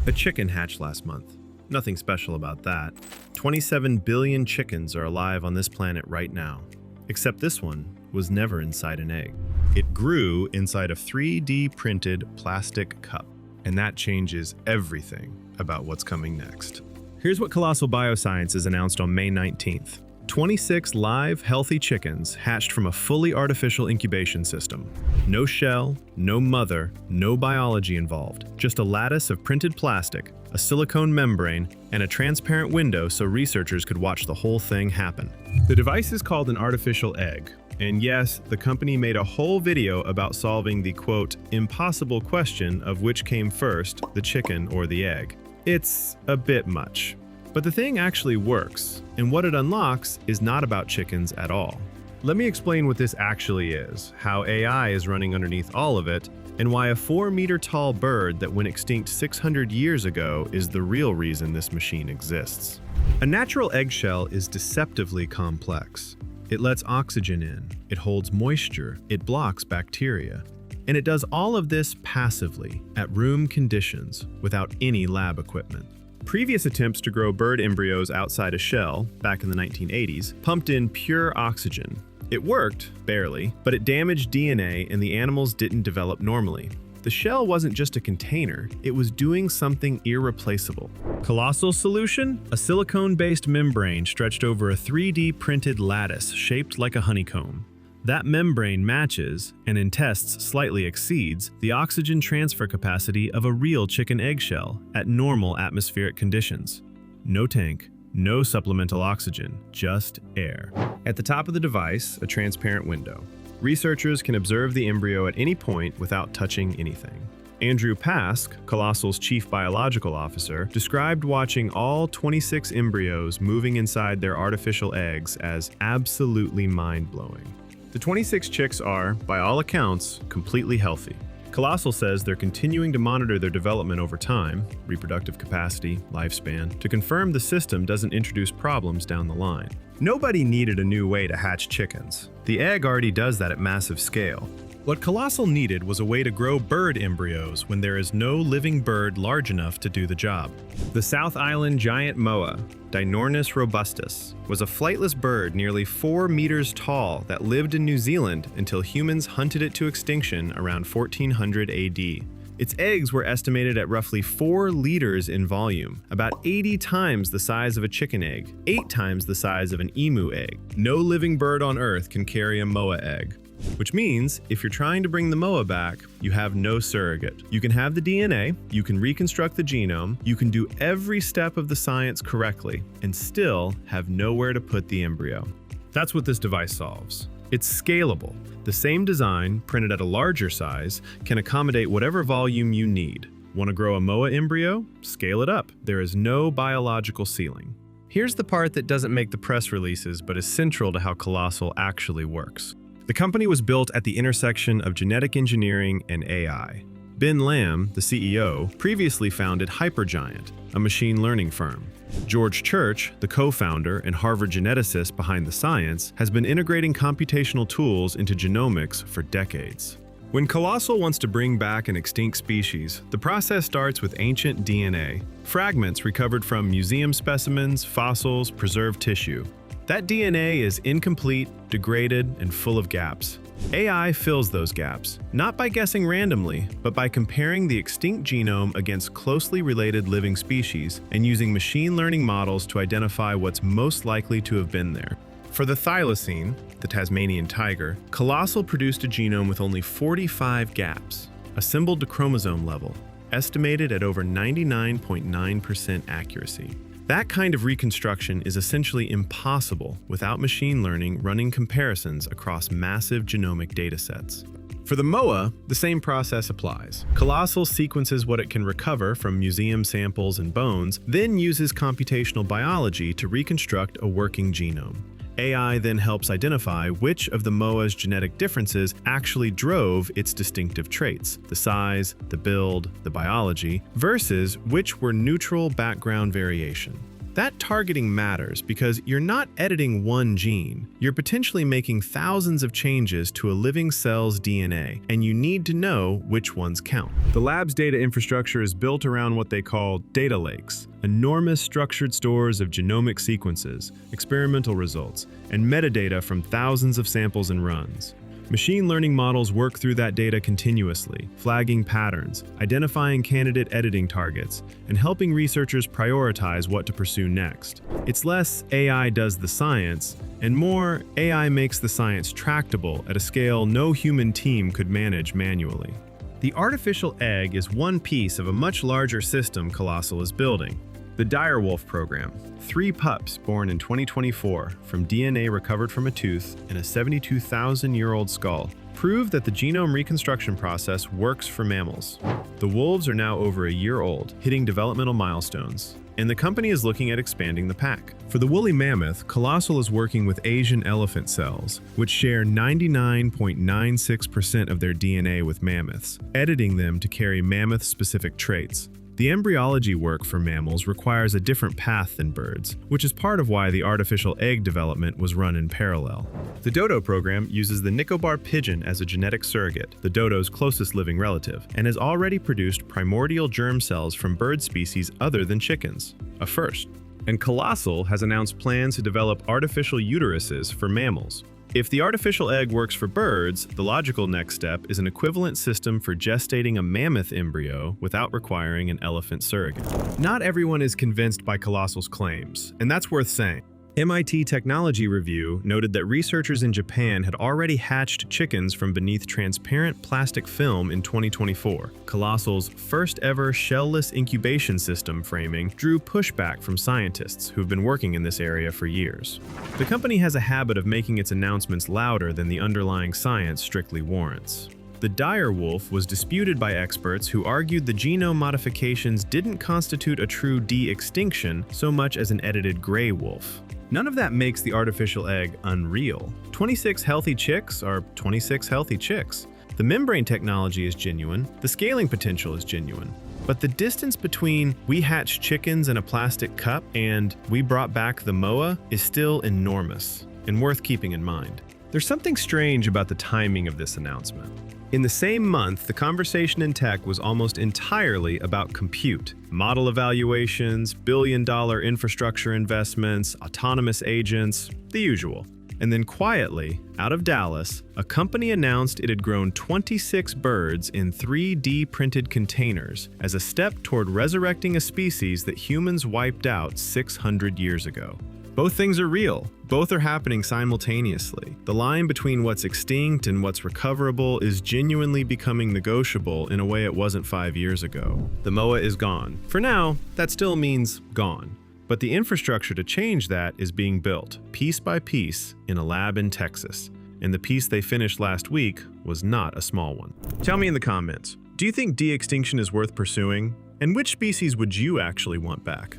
A chicken hatched last month. Nothing special about that. 27 billion chickens are alive on this planet right now. Except this one was never inside an egg. It grew inside a 3D printed plastic cup. And that changes everything about what's coming next. Here's what Colossal Bioscience has announced on May 19th. 26 live, healthy chickens hatched from a fully artificial incubation system. No shell, no mother, no biology involved. Just a lattice of printed plastic, a silicone membrane, and a transparent window so researchers could watch the whole thing happen. The device is called an artificial egg. And yes, the company made a whole video about solving the, quote, impossible question of which came first, the chicken or the egg. It's a bit much. But the thing actually works, and what it unlocks is not about chickens at all. Let me explain what this actually is, how AI is running underneath all of it, and why a 4-meter-tall bird that went extinct 600 years ago is the real reason this machine exists. A natural eggshell is deceptively complex. It lets oxygen in, it holds moisture, it blocks bacteria. And it does all of this passively, at room conditions, without any lab equipment. Previous attempts to grow bird embryos outside a shell, back in the 1980s, pumped in pure oxygen. It worked, barely, but it damaged DNA and the animals didn't develop normally. The shell wasn't just a container, it was doing something irreplaceable. Colossal solution? A silicone-based membrane stretched over a 3D printed lattice shaped like a honeycomb. That membrane matches, and in tests slightly exceeds, the oxygen transfer capacity of a real chicken eggshell at normal atmospheric conditions. No tank, no supplemental oxygen, just air. At the top of the device, a transparent window. Researchers can observe the embryo at any point without touching anything. Andrew Pask, Colossal's chief biological officer, described watching all 26 embryos moving inside their artificial eggs as absolutely mind-blowing. The 26 chicks are, by all accounts, completely healthy. Colossal says they're continuing to monitor their development over time, reproductive capacity, lifespan, to confirm the system doesn't introduce problems down the line. Nobody needed a new way to hatch chickens. The egg already does that at massive scale. What Colossal needed was a way to grow bird embryos when there is no living bird large enough to do the job. The South Island giant moa, Dinornis robustus, was a flightless bird nearly 4 meters tall that lived in New Zealand until humans hunted it to extinction around 1400 AD. Its eggs were estimated at roughly 4 liters in volume, about 80 times the size of a chicken egg, 8 times the size of an emu egg. No living bird on Earth can carry a moa egg. Which means, if you're trying to bring the moa back, you have no surrogate. You can have the DNA, you can reconstruct the genome, you can do every step of the science correctly, and still have nowhere to put the embryo. That's what this device solves. It's scalable. The same design, printed at a larger size, can accommodate whatever volume you need. Want to grow a moa embryo? Scale it up. There is no biological ceiling. Here's the part that doesn't make the press releases, but is central to how Colossal actually works. The company was built at the intersection of genetic engineering and AI. Ben Lamb, the CEO, previously founded Hypergiant, a machine learning firm. George Church, the co-founder and Harvard geneticist behind the science, has been integrating computational tools into genomics for decades. When Colossal wants to bring back an extinct species, the process starts with ancient DNA, fragments recovered from museum specimens, fossils, preserved tissue. That DNA is incomplete, degraded, and full of gaps. AI fills those gaps, not by guessing randomly, but by comparing the extinct genome against closely related living species and using machine learning models to identify what's most likely to have been there. For the thylacine, the Tasmanian tiger, Colossal produced a genome with only 45 gaps, assembled to chromosome level, estimated at over 99.9% accuracy. That kind of reconstruction is essentially impossible without machine learning running comparisons across massive genomic datasets. For the moa, the same process applies. Colossal sequences what it can recover from museum samples and bones, then uses computational biology to reconstruct a working genome. AI then helps identify which of the moa's genetic differences actually drove its distinctive traits, the size, the build, the biology, versus which were neutral background variation. That targeting matters because you're not editing one gene. You're potentially making thousands of changes to a living cell's DNA, and you need to know which ones count. The lab's data infrastructure is built around what they call data lakes, enormous structured stores of genomic sequences, experimental results, and metadata from thousands of samples and runs. Machine learning models work through that data continuously, flagging patterns, identifying candidate editing targets, and helping researchers prioritize what to pursue next. It's less AI does the science, and more AI makes the science tractable at a scale no human team could manage manually. The artificial egg is one piece of a much larger system Colossal is building. The direwolf program, 3 pups born in 2024 from DNA recovered from a tooth in a 72,000-year-old skull, prove that the genome reconstruction process works for mammals. The wolves are now over a year old, hitting developmental milestones, and the company is looking at expanding the pack. For the woolly mammoth, Colossal is working with Asian elephant cells, which share 99.96% of their DNA with mammoths, editing them to carry mammoth-specific traits. The embryology work for mammals requires a different path than birds, which is part of why the artificial egg development was run in parallel. The dodo program uses the Nicobar pigeon as a genetic surrogate, the dodo's closest living relative, and has already produced primordial germ cells from bird species other than chickens, a first. And Colossal has announced plans to develop artificial uteruses for mammals. If the artificial egg works for birds, the logical next step is an equivalent system for gestating a mammoth embryo without requiring an elephant surrogate. Not everyone is convinced by Colossal's claims, and that's worth saying. MIT Technology Review noted that researchers in Japan had already hatched chickens from beneath transparent plastic film in 2024. Colossal's first-ever shell-less incubation system framing drew pushback from scientists who've been working in this area for years. The company has a habit of making its announcements louder than the underlying science strictly warrants. The dire wolf was disputed by experts who argued the genome modifications didn't constitute a true de-extinction so much as an edited gray wolf. None of that makes the artificial egg unreal. 26 healthy chicks are 26 healthy chicks. The membrane technology is genuine, the scaling potential is genuine. But the distance between we hatched chickens in a plastic cup and we brought back the MOA is still enormous and worth keeping in mind. There's something strange about the timing of this announcement. In the same month, the conversation in tech was almost entirely about compute, model evaluations, billion-dollar infrastructure investments, autonomous agents, the usual. And then quietly, out of Dallas, a company announced it had grown 26 birds in 3D printed containers as a step toward resurrecting a species that humans wiped out 600 years ago. Both things are real. Both are happening simultaneously. The line between what's extinct and what's recoverable is genuinely becoming negotiable in a way it wasn't 5 years ago. The MOA is gone. For now, that still means gone. But the infrastructure to change that is being built, piece by piece, in a lab in Texas. And the piece they finished last week was not a small one. Tell me in the comments, do you think de-extinction is worth pursuing? And which species would you actually want back?